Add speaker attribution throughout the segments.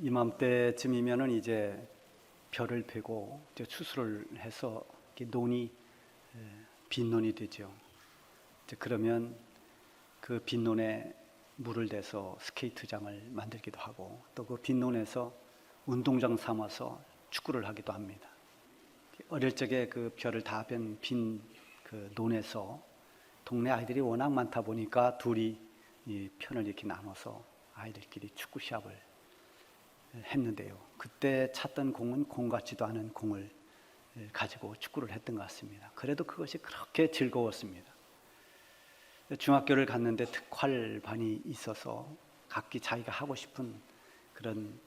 Speaker 1: 이맘때쯤이면은 이제 별을 베고 이제 추수를 해서 논이 빈논이 되죠. 이제 그러면 그 빈논에 물을 대서 스케이트장을 만들기도 하고 또 그 빈논에서 운동장 삼아서 축구를 하기도 합니다. 어릴 적에 그 별을 다 뺀 빈 그 논에서 동네 아이들이 워낙 많다 보니까 둘이 이 편을 이렇게 나눠서 아이들끼리 축구 시합을 했는데요. 그때 찾던 공은 공 같지도 않은 공을 가지고 축구를 했던 것 같습니다. 그래도 그것이 그렇게 즐거웠습니다. 중학교를 갔는데 특활반이 있어서 각기 자기가 하고 싶은 그런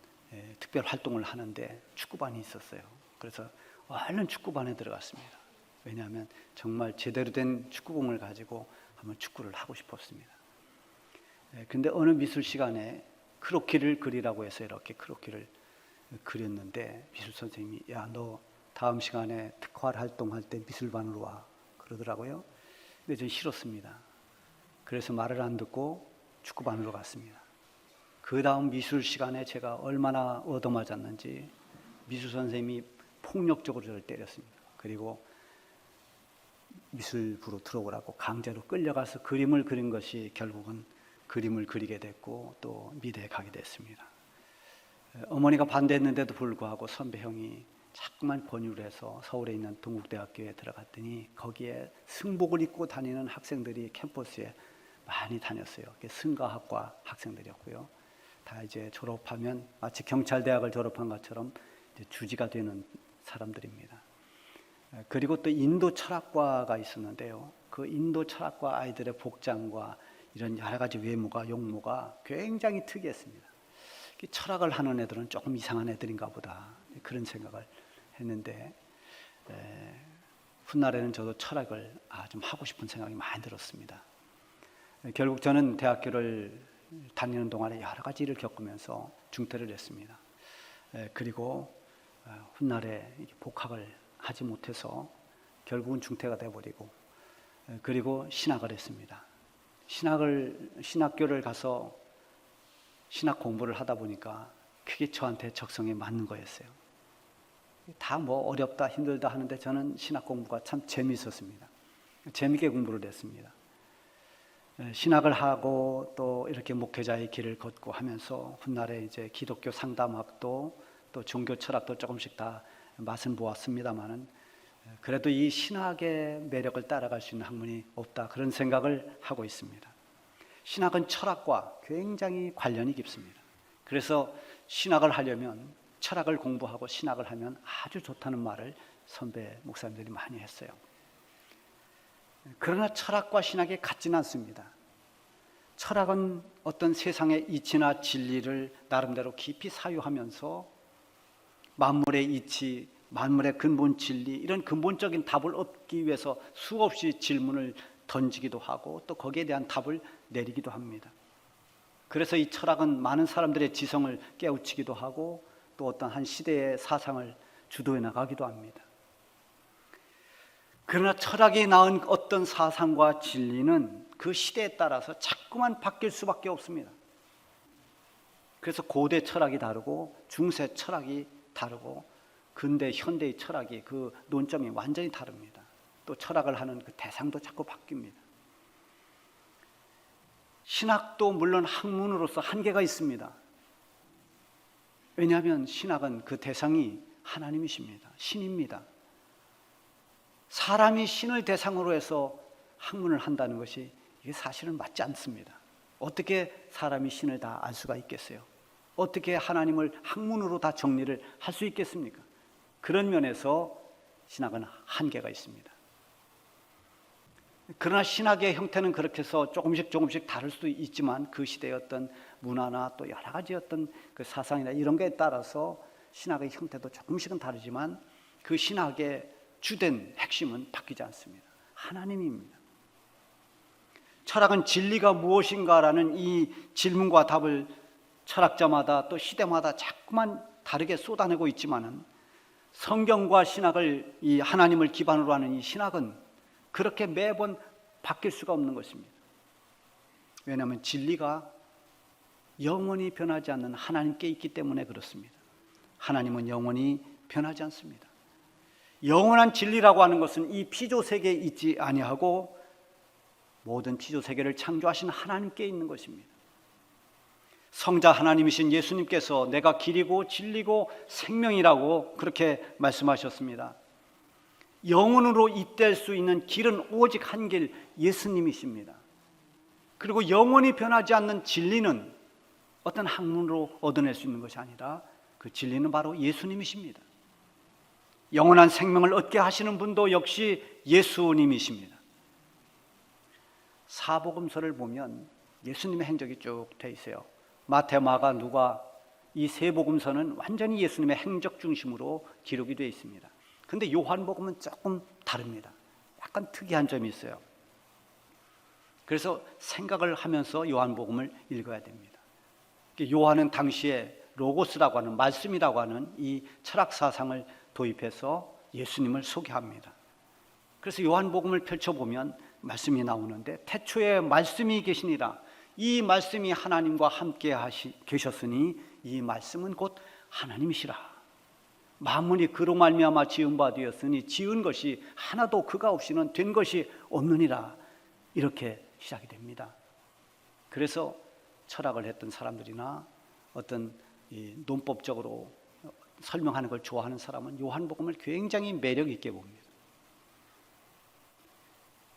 Speaker 1: 특별 활동을 하는데 축구반이 있었어요. 그래서 얼른 축구반에 들어갔습니다. 왜냐하면 정말 제대로 된 축구공을 가지고 한번 축구를 하고 싶었습니다. 그런데 어느 미술 시간에 크로키를 그리라고 해서 이렇게 크로키를 그렸는데 미술 선생님이 야, 너 다음 시간에 특활 활동할 때 미술반으로 와 그러더라고요. 근데 전 싫었습니다. 그래서 말을 안 듣고 축구반으로 갔습니다. 그 다음 미술 시간에 제가 얼마나 얻어맞았는지 미술 선생님이 폭력적으로 저를 때렸습니다. 그리고 미술부로 들어오라고 강제로 끌려가서 그림을 그린 것이 결국은 그림을 그리게 됐고 또 미대에 가게 됐습니다. 어머니가 반대했는데도 불구하고 선배 형이 자꾸만 권유를 해서 서울에 있는 동국대학교에 들어갔더니 거기에 승복을 입고 다니는 학생들이 캠퍼스에 많이 다녔어요. 승가학과 학생들이었고요. 다 이제 졸업하면 마치 경찰대학을 졸업한 것처럼 이제 주지가 되는 사람들입니다. 그리고 또 인도 철학과가 있었는데요. 그 인도 철학과 아이들의 복장과 이런 여러 가지 외모가 용모가 굉장히 특이했습니다. 철학을 하는 애들은 조금 이상한 애들인가 보다 그런 생각을 했는데 훗날에는 저도 철학을 좀 하고 싶은 생각이 많이 들었습니다. 결국 저는 대학교를 다니는 동안에 여러 가지 일을 겪으면서 중퇴를 했습니다. 그리고 훗날에 복학을 하지 못해서 결국은 중퇴가 돼버리고 그리고 신학을 했습니다. 신학교를 가서 신학 공부를 하다 보니까 그게 저한테 적성에 맞는 거였어요. 다 뭐 어렵다 힘들다 하는데 저는 신학 공부가 참 재미있었습니다. 재미있게 공부를 했습니다. 신학을 하고 또 이렇게 목회자의 길을 걷고 하면서 훗날에 이제 기독교 상담학도 또 종교 철학도 조금씩 다 맛은 보았습니다만은 그래도 이 신학의 매력을 따라갈 수 있는 학문이 없다 그런 생각을 하고 있습니다. 신학은 철학과 굉장히 관련이 깊습니다. 그래서 신학을 하려면 철학을 공부하고 신학을 하면 아주 좋다는 말을 선배 목사님들이 많이 했어요. 그러나 철학과 신학이 같지는 않습니다. 철학은 어떤 세상의 이치나 진리를 나름대로 깊이 사유하면서 만물의 이치, 만물의 근본 진리 이런 근본적인 답을 얻기 위해서 수없이 질문을 던지기도 하고 또 거기에 대한 답을 내리기도 합니다. 그래서 이 철학은 많은 사람들의 지성을 깨우치기도 하고 또 어떤 한 시대의 사상을 주도해 나가기도 합니다. 그러나 철학이 낳은 어떤 사상과 진리는 그 시대에 따라서 자꾸만 바뀔 수밖에 없습니다. 그래서 고대 철학이 다르고 중세 철학이 다르고 근대 현대의 철학이 그 논점이 완전히 다릅니다. 또 철학을 하는 그 대상도 자꾸 바뀝니다. 신학도 물론 학문으로서 한계가 있습니다. 왜냐하면 신학은 그 대상이 하나님이십니다. 신입니다. 사람이 신을 대상으로 해서 학문을 한다는 것이 이게 사실은 맞지 않습니다. 어떻게 사람이 신을 다 알 수가 있겠어요? 어떻게 하나님을 학문으로 다 정리를 할 수 있겠습니까? 그런 면에서 신학은 한계가 있습니다. 그러나 신학의 형태는 그렇게 해서 조금씩 다를 수도 있지만 그 시대의 어떤 문화나 또 여러 가지 어떤 그 사상이나 이런 거에 따라서 신학의 형태도 조금씩은 다르지만 그 신학의 주된 핵심은 바뀌지 않습니다. 하나님입니다. 철학은 진리가 무엇인가라는 이 질문과 답을 철학자마다 또 시대마다 자꾸만 다르게 쏟아내고 있지만은 성경과 신학을 이 하나님을 기반으로 하는 이 신학은 그렇게 매번 바뀔 수가 없는 것입니다. 왜냐하면 진리가 영원히 변하지 않는 하나님께 있기 때문에 그렇습니다. 하나님은 영원히 변하지 않습니다. 영원한 진리라고 하는 것은 이 피조 세계에 있지 아니하고 모든 피조 세계를 창조하신 하나님께 있는 것입니다. 성자 하나님이신 예수님께서 내가 길이고 진리고 생명이라고 그렇게 말씀하셨습니다. 영원으로 잇댈 수 있는 길은 오직 한 길, 예수님이십니다. 그리고 영원히 변하지 않는 진리는 어떤 학문으로 얻어낼 수 있는 것이 아니라 그 진리는 바로 예수님이십니다. 영원한 생명을 얻게 하시는 분도 역시 예수님이십니다. 사복음서를 보면 예수님의 행적이 쭉 돼 있어요. 마태, 마가, 누가, 이 세 복음서는 완전히 예수님의 행적 중심으로 기록이 되어 있습니다. 그런데 요한복음은 조금 다릅니다. 약간 특이한 점이 있어요. 그래서 생각을 하면서 요한복음을 읽어야 됩니다. 요한은 당시에 로고스라고 하는, 말씀이라고 하는 이 철학 사상을 도입해서 예수님을 소개합니다. 그래서 요한복음을 펼쳐보면 말씀이 나오는데, 태초에 말씀이 계시니라. 이 말씀이 하나님과 함께 계셨으니 이 말씀은 곧 하나님이시라. 만물이 그로 말미암아 지은 바 되었으니 지은 것이 하나도 그가 없이는 된 것이 없느니라. 이렇게 시작이 됩니다. 그래서 철학을 했던 사람들이나 어떤 논법적으로 설명하는 걸 좋아하는 사람은 요한복음을 굉장히 매력 있게 봅니다.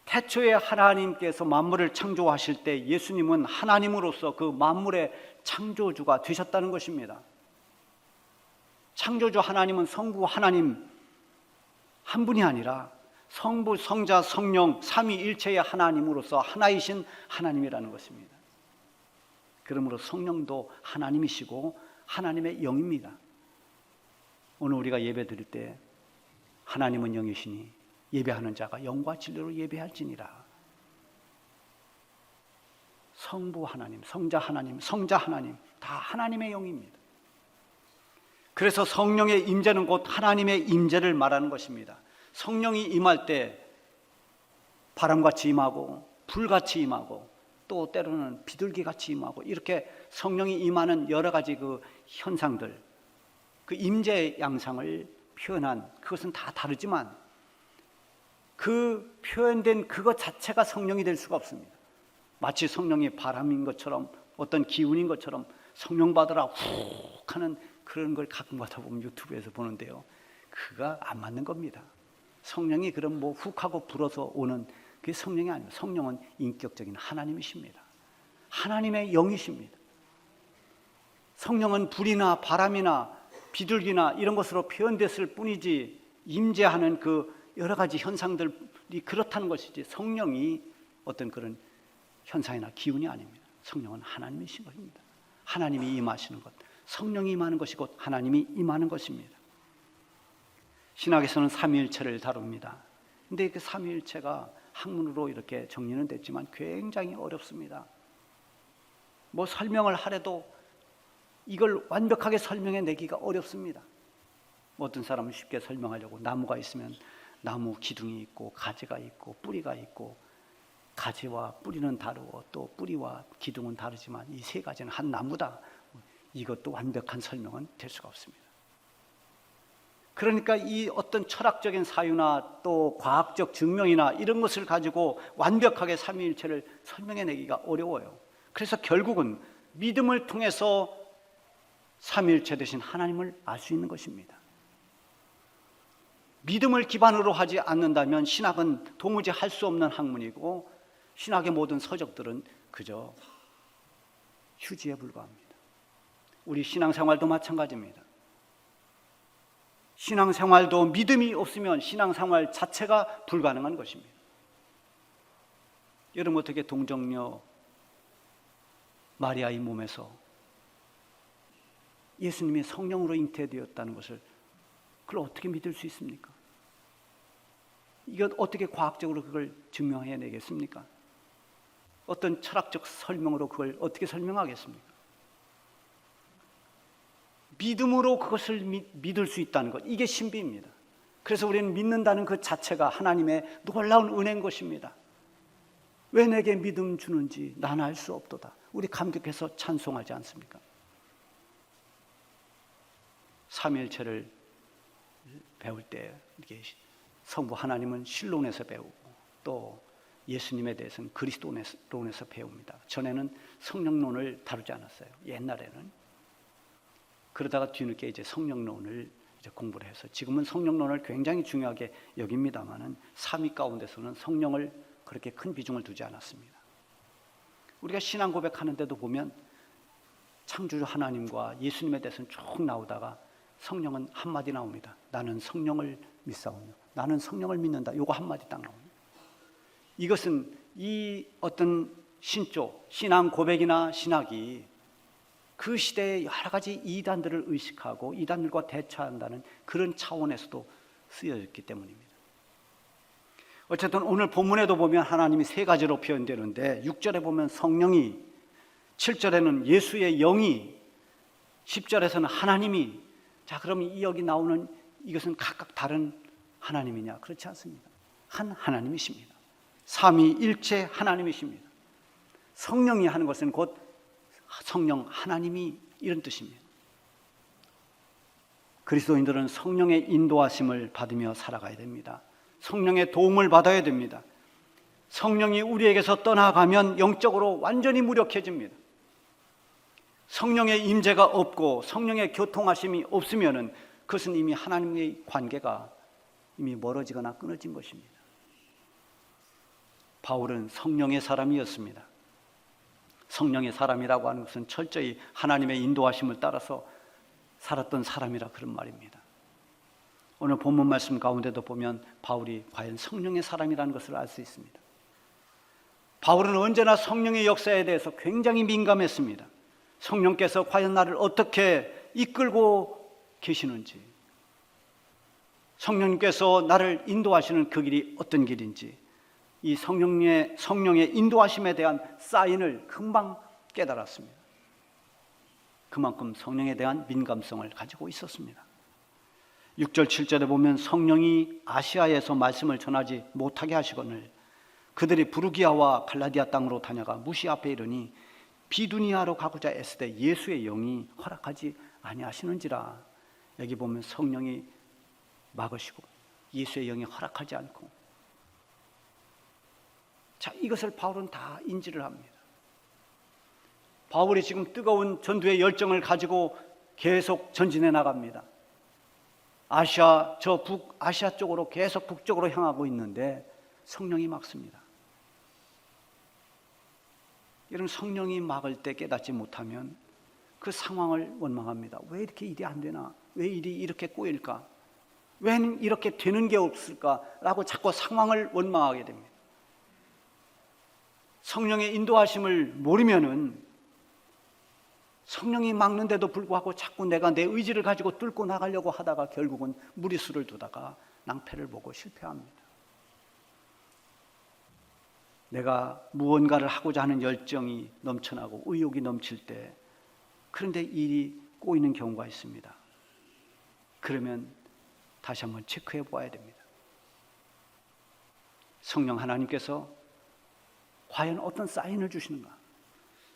Speaker 1: 태초에 하나님께서 만물을 창조하실 때 예수님은 하나님으로서 그 만물의 창조주가 되셨다는 것입니다. 창조주 하나님은 성부 하나님 한 분이 아니라 성부, 성자, 성령 삼위일체의 하나님으로서 하나이신 하나님이라는 것입니다. 그러므로 성령도 하나님이시고 하나님의 영입니다. 오늘 우리가 예배 드릴 때 하나님은 영이시니 예배하는 자가 영과 진리로 예배할지니라. 성부 하나님, 성자 하나님, 성자 하나님 다 하나님의 영입니다. 그래서 성령의 임재는 곧 하나님의 임재를 말하는 것입니다. 성령이 임할 때 바람같이 임하고 불같이 임하고 또 때로는 비둘기같이 임하고 이렇게 성령이 임하는 여러 가지 그 현상들, 그 임재의 양상을 표현한, 그것은 다 다르지만 그 표현된 그것 자체가 성령이 될 수가 없습니다. 마치 성령이 바람인 것처럼 어떤 기운인 것처럼 성령 받으라 훅 하는 그런 걸 가끔가다 보면 유튜브에서 보는데요, 그가 안 맞는 겁니다. 성령이 그런 뭐 훅하고 불어서 오는 그게 성령이 아닙니다. 성령은 인격적인 하나님이십니다. 하나님의 영이십니다. 성령은 불이나 바람이나 비둘기나 이런 것으로 표현됐을 뿐이지 임재하는 그 여러 가지 현상들이 그렇다는 것이지 성령이 어떤 그런 현상이나 기운이 아닙니다. 성령은 하나님이신 것입니다. 하나님이 임하시는 것, 성령이 임하는 것이 곧 하나님이 임하는 것입니다. 신학에서는 삼위일체를 다룹니다. 근데 그 삼위일체가 학문으로 이렇게 정리는 됐지만 굉장히 어렵습니다. 뭐 설명을 하려도 이걸 완벽하게 설명해 내기가 어렵습니다. 어떤 사람은 쉽게 설명하려고 나무가 있으면 나무 기둥이 있고 가지가 있고 뿌리가 있고, 가지와 뿌리는 다르고 또 뿌리와 기둥은 다르지만 이 세 가지는 한 나무다. 이것도 완벽한 설명은 될 수가 없습니다. 그러니까 이 어떤 철학적인 사유나 또 과학적 증명이나 이런 것을 가지고 완벽하게 삼위일체를 설명해내기가 어려워요. 그래서 결국은 믿음을 통해서 삼위일체 되신 하나님을 알 수 있는 것입니다. 믿음을 기반으로 하지 않는다면 신학은 도무지 할 수 없는 학문이고 신학의 모든 서적들은 그저 휴지에 불과합니다. 우리 신앙생활도 마찬가지입니다. 신앙생활도 믿음이 없으면 신앙생활 자체가 불가능한 것입니다. 여러분 어떻게 동정녀 마리아의 몸에서 예수님이 성령으로 잉태되었다는 것을 그걸 어떻게 믿을 수 있습니까? 이것 어떻게 과학적으로 그걸 증명해내겠습니까? 어떤 철학적 설명으로 그걸 어떻게 설명하겠습니까? 믿음으로 그것을 믿을 수 있다는 것, 이게 신비입니다. 그래서 우리는 믿는다는 그 자체가 하나님의 놀라운 은혜인 것입니다. 왜 내게 믿음 주는지 나는 알 수 없도다. 우리 감격해서 찬송하지 않습니까? 삼위일체를 배울 때 이렇게 성부 하나님은 신론에서 배우고 또 예수님에 대해서는 그리스도론에서 배웁니다. 전에는 성령론을 다루지 않았어요. 옛날에는. 그러다가 뒤늦게 이제 성령론을 이제 공부를 해서 지금은 성령론을 굉장히 중요하게 여깁니다만은 삼위 가운데서는 성령을 그렇게 큰 비중을 두지 않았습니다. 우리가 신앙 고백하는데도 보면 창조주 하나님과 예수님에 대해서는 쭉 나오다가 성령은 한마디 나옵니다. 나는 성령을 믿사오며 나는 성령을 믿는다. 요거 한마디 딱 나옵니다. 이것은 이 어떤 신조, 신앙 고백이나 신학이 그 시대의 여러 가지 이단들을 의식하고 이단들과 대처한다는 그런 차원에서도 쓰여졌기 때문입니다. 어쨌든 오늘 본문에도 보면 하나님이 세 가지로 표현되는데 6절에 보면 성령이, 7절에는 예수의 영이, 10절에서는 하나님이. 자, 그럼 이 여기 나오는 이것은 각각 다른 하나님이냐? 그렇지 않습니다. 한 하나님이십니다. 삼위일체 하나님이십니다. 성령이 하는 것은 곧 성령 하나님이 이런 뜻입니다. 그리스도인들은 성령의 인도하심을 받으며 살아가야 됩니다. 성령의 도움을 받아야 됩니다. 성령이 우리에게서 떠나가면 영적으로 완전히 무력해집니다. 성령의 임재가 없고 성령의 교통하심이 없으면 그것은 이미 하나님의 관계가 이미 멀어지거나 끊어진 것입니다. 바울은 성령의 사람이었습니다. 성령의 사람이라고 하는 것은 철저히 하나님의 인도하심을 따라서 살았던 사람이라 그런 말입니다. 오늘 본문 말씀 가운데도 보면 바울이 과연 성령의 사람이라는 것을 알 수 있습니다. 바울은 언제나 성령의 역사에 대해서 굉장히 민감했습니다. 성령께서 과연 나를 어떻게 이끌고 계시는지, 성령님께서 나를 인도하시는 그 길이 어떤 길인지, 이 성령의 인도하심에 대한 사인을 금방 깨달았습니다. 그만큼 성령에 대한 민감성을 가지고 있었습니다. 6절 7절에 보면 성령이 아시아에서 말씀을 전하지 못하게 하시거늘 그들이 부르기아와 갈라디아 땅으로 다녀가 무시 앞에 이르니 비두니아로 가고자 애쓸 때 예수의 영이 허락하지 아니하시는지라. 여기 보면 성령이 막으시고 예수의 영이 허락하지 않고, 자, 이것을 바울은 다 인지를 합니다. 바울이 지금 뜨거운 전도의 열정을 가지고 계속 전진해 나갑니다. 아시아 쪽으로 계속 북쪽으로 향하고 있는데 성령이 막습니다. 이런 성령이 막을 때 깨닫지 못하면 그 상황을 원망합니다. 왜 이렇게 일이 안 되나? 왜 일이 이렇게 꼬일까? 왜 이렇게 되는 게 없을까? 라고 자꾸 상황을 원망하게 됩니다. 성령의 인도하심을 모르면은 성령이 막는데도 불구하고 자꾸 내가 내 의지를 가지고 뚫고 나가려고 하다가 결국은 무리수를 두다가 낭패를 보고 실패합니다. 내가 무언가를 하고자 하는 열정이 넘쳐나고 의욕이 넘칠 때, 그런데 일이 꼬이는 경우가 있습니다. 그러면 다시 한번 체크해 보아야 됩니다. 성령 하나님께서 과연 어떤 사인을 주시는가?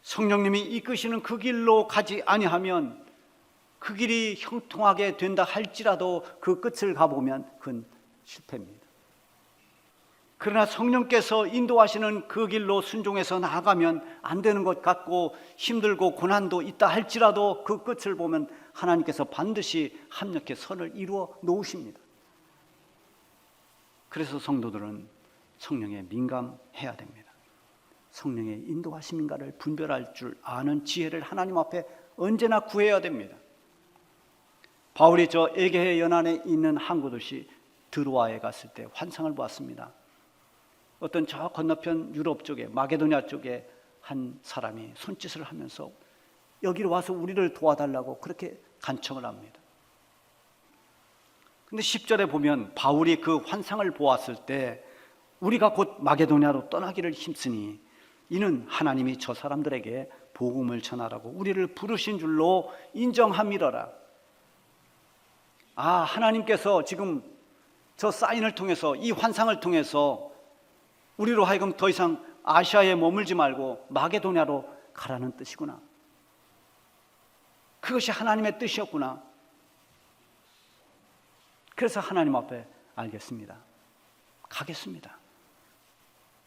Speaker 1: 성령님이 이끄시는 그 길로 가지 아니하면 그 길이 형통하게 된다 할지라도 그 끝을 가보면 그건 실패입니다. 그러나 성령께서 인도하시는 그 길로 순종해서 나아가면 안 되는 것 같고 힘들고 고난도 있다 할지라도 그 끝을 보면 하나님께서 반드시 합력해 선을 이루어 놓으십니다. 그래서 성도들은 성령에 민감해야 됩니다. 성령의 인도하심인가를 분별할 줄 아는 지혜를 하나님 앞에 언제나 구해야 됩니다. 바울이 저 에게해 연안에 있는 항구 도시 드로아에 갔을 때 환상을 보았습니다. 어떤 저 건너편 유럽 쪽에 마게도니아 쪽에 한 사람이 손짓을 하면서 여기로 와서 우리를 도와달라고 그렇게 간청을 합니다. 근데 10절에 보면 바울이 그 환상을 보았을 때 우리가 곧 마게도니아로 떠나기를 힘쓰니 이는 하나님이 저 사람들에게 복음을 전하라고 우리를 부르신 줄로 인정함이러라. 아, 하나님께서 지금 저 사인을 통해서, 이 환상을 통해서 우리로 하여금 더 이상 아시아에 머물지 말고 마게도냐로 가라는 뜻이구나. 그것이 하나님의 뜻이었구나. 그래서 하나님 앞에 알겠습니다. 가겠습니다.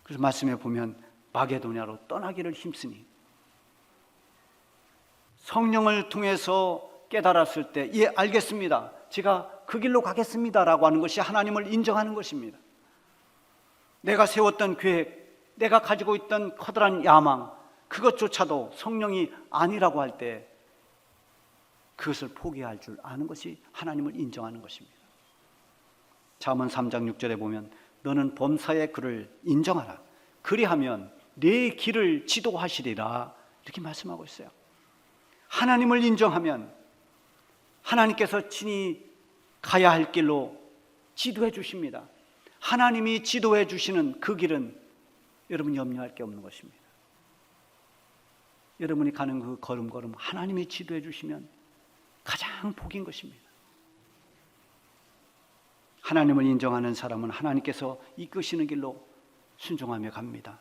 Speaker 1: 그래서 말씀에 보면 마게도냐로 떠나기를 힘쓰니 성령을 통해서 깨달았을 때 예, 알겠습니다. 제가 그 길로 가겠습니다라고 하는 것이 하나님을 인정하는 것입니다. 내가 세웠던 계획, 내가 가지고 있던 커다란 야망, 그것조차도 성령이 아니라고 할 때 그것을 포기할 줄 아는 것이 하나님을 인정하는 것입니다. 잠언 3장 6절에 보면 너는 범사의 그를 인정하라. 그리하면 네 길을 지도하시리라. 이렇게 말씀하고 있어요. 하나님을 인정하면 하나님께서 친히 가야 할 길로 지도해 주십니다. 하나님이 지도해 주시는 그 길은 여러분 염려할 게 없는 것입니다. 여러분이 가는 그 걸음걸음 하나님이 지도해 주시면 가장 복인 것입니다. 하나님을 인정하는 사람은 하나님께서 이끄시는 길로 순종하며 갑니다.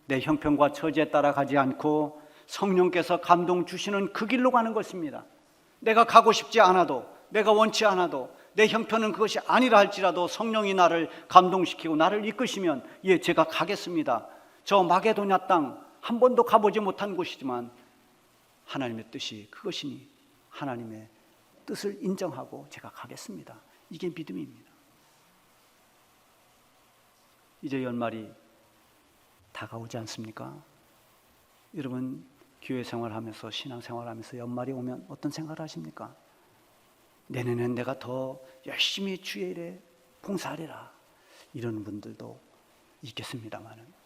Speaker 1: 내 형편과 처지에 따라 가지 않고 성령께서 감동 주시는 그 길로 가는 것입니다. 내가 가고 싶지 않아도, 내가 원치 않아도, 내 형편은 그것이 아니라 할지라도 성령이 나를 감동시키고 나를 이끄시면 예, 제가 가겠습니다. 저 마게도냐 땅 한 번도 가보지 못한 곳이지만 하나님의 뜻이 그것이니 하나님의 뜻을 인정하고 제가 가겠습니다. 이게 믿음입니다. 이제 연말이 다가오지 않습니까? 여러분 교회 생활하면서 신앙생활하면서 연말이 오면 어떤 생각을 하십니까? 내년엔 내가 더 열심히 주의 일에 봉사하리라 이런 분들도 있겠습니다만은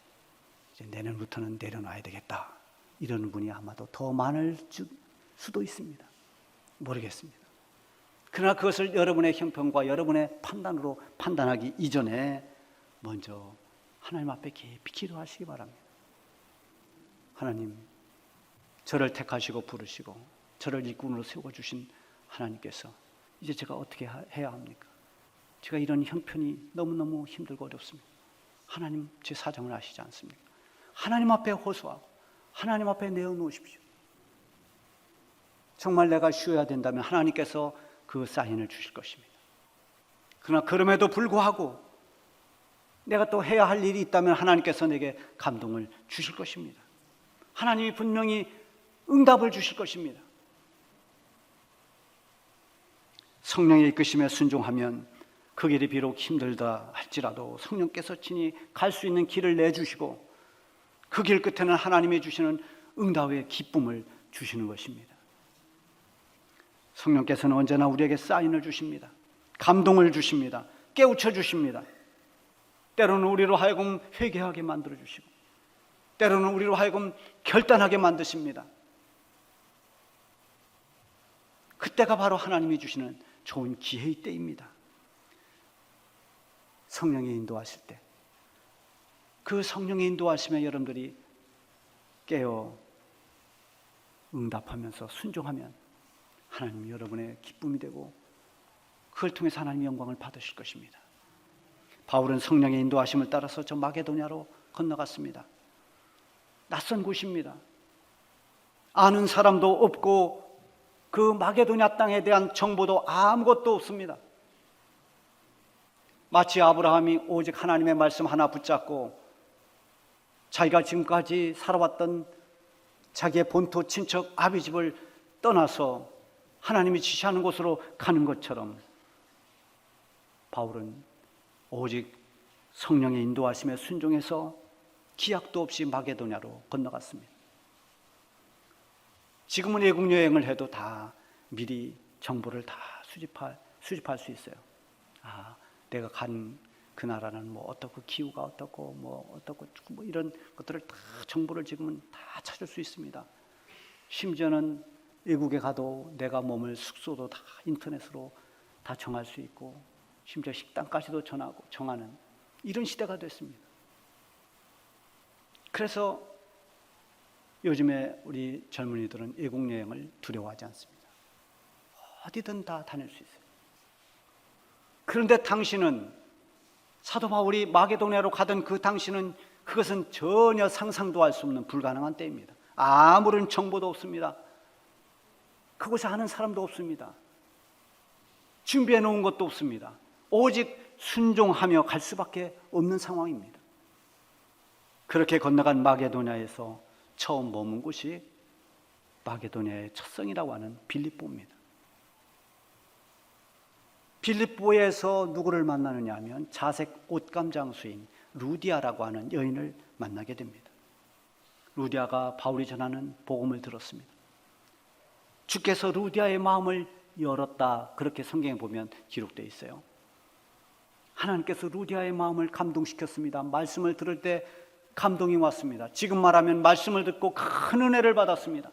Speaker 1: 이제 내년부터는 내려놔야 되겠다 이런 분이 아마도 더 많을 수도 있습니다. 모르겠습니다. 그러나 그것을 여러분의 형편과 여러분의 판단으로 판단하기 이전에 먼저 하나님 앞에 깊이 기도하시기 바랍니다. 하나님, 저를 택하시고 부르시고 저를 일꾼으로 세워주신 하나님께서 이제 제가 어떻게 해야 합니까? 제가 이런 형편이 너무너무 힘들고 어렵습니다. 하나님 제 사정을 아시지 않습니까? 하나님 앞에 호소하고 하나님 앞에 내어놓으십시오. 정말 내가 쉬어야 된다면 하나님께서 그 사인을 주실 것입니다. 그러나 그럼에도 불구하고 내가 또 해야 할 일이 있다면 하나님께서 내게 감동을 주실 것입니다. 하나님이 분명히 응답을 주실 것입니다. 성령의 이끄심에 순종하면 그 길이 비록 힘들다 할지라도 성령께서 친히 갈 수 있는 길을 내주시고 그 길 끝에는 하나님이 주시는 응답의 기쁨을 주시는 것입니다. 성령께서는 언제나 우리에게 사인을 주십니다. 감동을 주십니다. 깨우쳐 주십니다. 때로는 우리로 하여금 회개하게 만들어 주시고 때로는 우리로 하여금 결단하게 만드십니다. 그때가 바로 하나님이 주시는 좋은 기회의 때입니다. 성령이 인도하실 때, 그 성령의 인도하심에 여러분들이 깨어 응답하면서 순종하면 하나님 여러분의 기쁨이 되고 그걸 통해서 하나님의 영광을 받으실 것입니다. 바울은 성령의 인도하심을 따라서 저 마게도냐로 건너갔습니다. 낯선 곳입니다. 아는 사람도 없고 그 마게도냐 땅에 대한 정보도 아무것도 없습니다. 마치 아브라함이 오직 하나님의 말씀 하나 붙잡고 자기가 지금까지 살아왔던 자기의 본토 친척 아비집을 떠나서 하나님이 지시하는 곳으로 가는 것처럼 바울은 오직 성령의 인도하심에 순종해서 기약도 없이 마게도냐로 건너갔습니다. 지금은 외국 여행을 해도 다 미리 정보를 다 수집할 수 있어요. 내가 간 그 나라는 뭐 어떻고 기후가 어떻고 뭐 어떻고 뭐 이런 것들을 다 정보를 지금은 다 찾을 수 있습니다. 심지어는 외국에 가도 내가 머물 숙소도 다 인터넷으로 다 정할 수 있고 심지어 식당까지도 정하는 이런 시대가 됐습니다. 그래서 요즘에 우리 젊은이들은 외국 여행을 두려워하지 않습니다. 어디든 다 다닐 수 있어요. 그런데 당신은 사도 바울이 마게도냐로 가던 그 당시는 그것은 전혀 상상도 할 수 없는 불가능한 때입니다. 아무런 정보도 없습니다. 그곳에 아는 사람도 없습니다. 준비해 놓은 것도 없습니다. 오직 순종하며 갈 수밖에 없는 상황입니다. 그렇게 건너간 마게도냐에서 처음 머문 곳이 마게도냐의 첫 성이라고 하는 빌립보입니다. 빌립보에서 누구를 만나느냐 하면 자색 옷감 장수인 루디아라고 하는 여인을 만나게 됩니다. 루디아가 바울이 전하는 복음을 들었습니다. 주께서 루디아의 마음을 열었다, 그렇게 성경에 보면 기록되어 있어요. 하나님께서 루디아의 마음을 감동시켰습니다. 말씀을 들을 때 감동이 왔습니다. 지금 말하면 말씀을 듣고 큰 은혜를 받았습니다.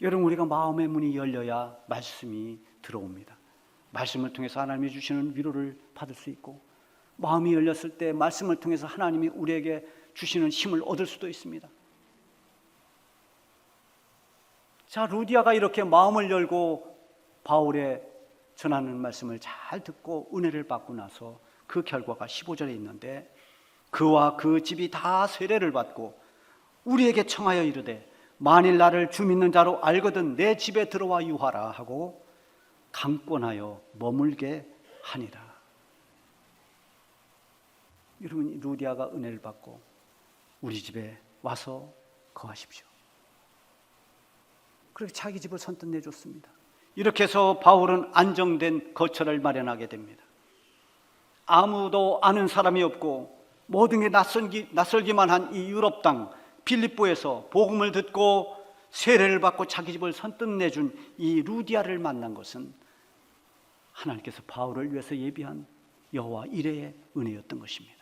Speaker 1: 여러분, 우리가 마음의 문이 열려야 말씀이 들어옵니다. 말씀을 통해서 하나님이 주시는 위로를 받을 수 있고, 마음이 열렸을 때 말씀을 통해서 하나님이 우리에게 주시는 힘을 얻을 수도 있습니다. 자, 루디아가 이렇게 마음을 열고 바울의 전하는 말씀을 잘 듣고 은혜를 받고 나서 그 결과가 15절에 있는데, 그와 그 집이 다 세례를 받고 우리에게 청하여 이르되 만일 나를 주 믿는 자로 알거든 내 집에 들어와 유하라 하고 강권하여 머물게 하니라. 여러분, 루디아가 은혜를 받고 우리 집에 와서 거하십시오. 그렇게 자기 집을 선뜻 내줬습니다. 이렇게 해서 바울은 안정된 거처를 마련하게 됩니다. 아무도 아는 사람이 없고 모든 게 낯설기만 한 이 유럽 땅 빌립보에서 복음을 듣고 세례를 받고 자기 집을 선뜻 내준 이 루디아를 만난 것은 하나님께서 바울을 위해서 예비한 여호와 이레의 은혜였던 것입니다.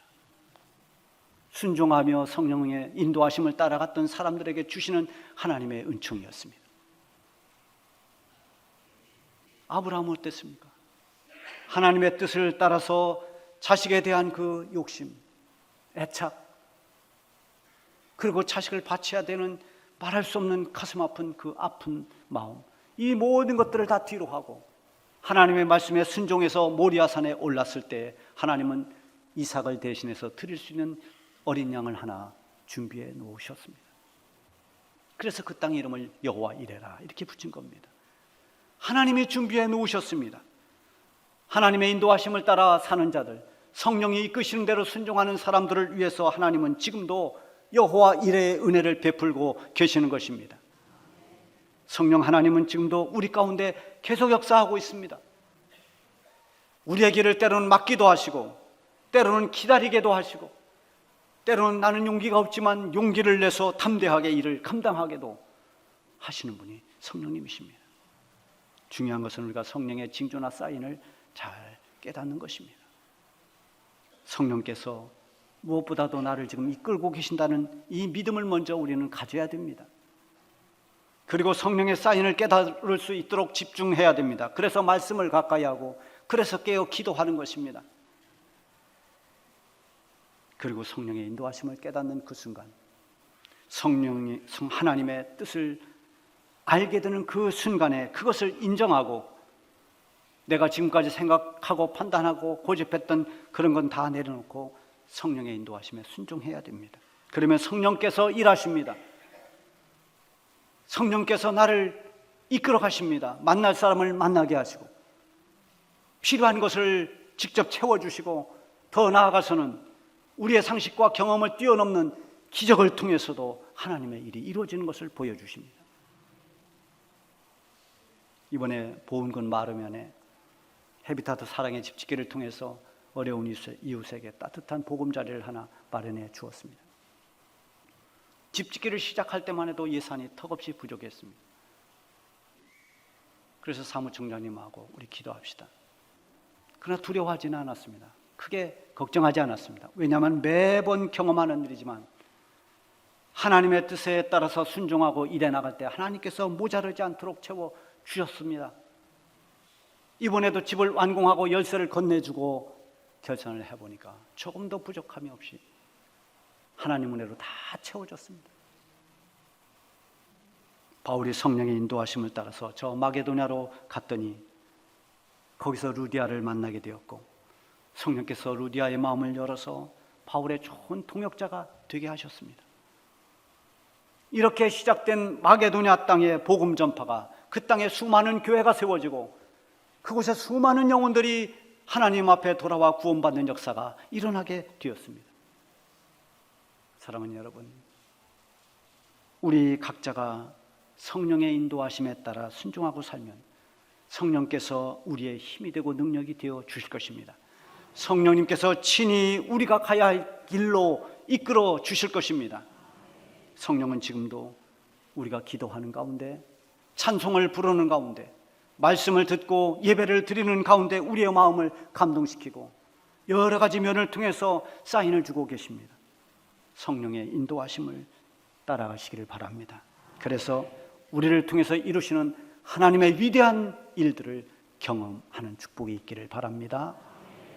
Speaker 1: 순종하며 성령의 인도하심을 따라갔던 사람들에게 주시는 하나님의 은총이었습니다. 아브라함은 어땠습니까? 하나님의 뜻을 따라서 자식에 대한 그 욕심, 애착, 그리고 자식을 바쳐야 되는 말할 수 없는 가슴 아픈 그 아픈 마음, 이 모든 것들을 다 뒤로 하고 하나님의 말씀에 순종해서 모리아산에 올랐을 때 하나님은 이삭을 대신해서 드릴 수 있는 어린 양을 하나 준비해 놓으셨습니다. 그래서 그 땅의 이름을 여호와 이레라 이렇게 붙인 겁니다. 하나님이 준비해 놓으셨습니다. 하나님의 인도하심을 따라 사는 자들, 성령이 이끄시는 대로 순종하는 사람들을 위해서 하나님은 지금도 여호와 이레의 은혜를 베풀고 계시는 것입니다. 성령 하나님은 지금도 우리 가운데 계속 역사하고 있습니다. 우리의 길을 때로는 막기도 하시고, 때로는 기다리게도 하시고, 때로는 나는 용기가 없지만 용기를 내서 담대하게 일을 감당하게도 하시는 분이 성령님이십니다. 중요한 것은 우리가 성령의 징조나 사인을 잘 깨닫는 것입니다. 성령께서 무엇보다도 나를 지금 이끌고 계신다는 이 믿음을 먼저 우리는 가져야 됩니다. 그리고 성령의 사인을 깨달을 수 있도록 집중해야 됩니다. 그래서 말씀을 가까이 하고, 그래서 깨어 기도하는 것입니다. 그리고 성령의 인도하심을 깨닫는 그 순간, 하나님의 뜻을 알게 되는 그 순간에 그것을 인정하고, 내가 지금까지 생각하고 판단하고 고집했던 그런 건 다 내려놓고 성령의 인도하심에 순종해야 됩니다. 그러면 성령께서 일하십니다. 성령께서 나를 이끌어 가십니다. 만날 사람을 만나게 하시고, 필요한 것을 직접 채워주시고, 더 나아가서는 우리의 상식과 경험을 뛰어넘는 기적을 통해서도 하나님의 일이 이루어지는 것을 보여주십니다. 이번에 보은건 마르면에 헤비타트 사랑의 집짓기를 통해서 어려운 이웃에게 따뜻한 보금자리를 하나 마련해 주었습니다. 집짓기를 시작할 때만 해도 예산이 턱없이 부족했습니다. 그래서 사무총장님하고 우리 기도합시다. 그러나 두려워하지는 않았습니다. 크게 걱정하지 않았습니다. 왜냐하면 매번 경험하는 일이지만 하나님의 뜻에 따라서 순종하고 일해 나갈 때 하나님께서 모자르지 않도록 채워주셨습니다. 이번에도 집을 완공하고 열쇠를 건네주고 결산을 해보니까 조금 더 부족함이 없이 하나님 은혜로 다 채워졌습니다. 바울이 성령의 인도하심을 따라서 저 마게도냐로 갔더니 거기서 루디아를 만나게 되었고, 성령께서 루디아의 마음을 열어서 바울의 좋은 동역자가 되게 하셨습니다. 이렇게 시작된 마게도냐 땅의 복음 전파가 그 땅에 수많은 교회가 세워지고 그곳에 수많은 영혼들이 하나님 앞에 돌아와 구원받는 역사가 일어나게 되었습니다. 사랑하는 여러분, 우리 각자가 성령의 인도하심에 따라 순종하고 살면 성령께서 우리의 힘이 되고 능력이 되어 주실 것입니다. 성령님께서 친히 우리가 가야 할 길로 이끌어 주실 것입니다. 성령은 지금도 우리가 기도하는 가운데, 찬송을 부르는 가운데, 말씀을 듣고 예배를 드리는 가운데 우리의 마음을 감동시키고 여러 가지 면을 통해서 사인을 주고 계십니다. 성령의 인도하심을 따라가시기를 바랍니다. 그래서 우리를 통해서 이루시는 하나님의 위대한 일들을 경험하는 축복이 있기를 바랍니다.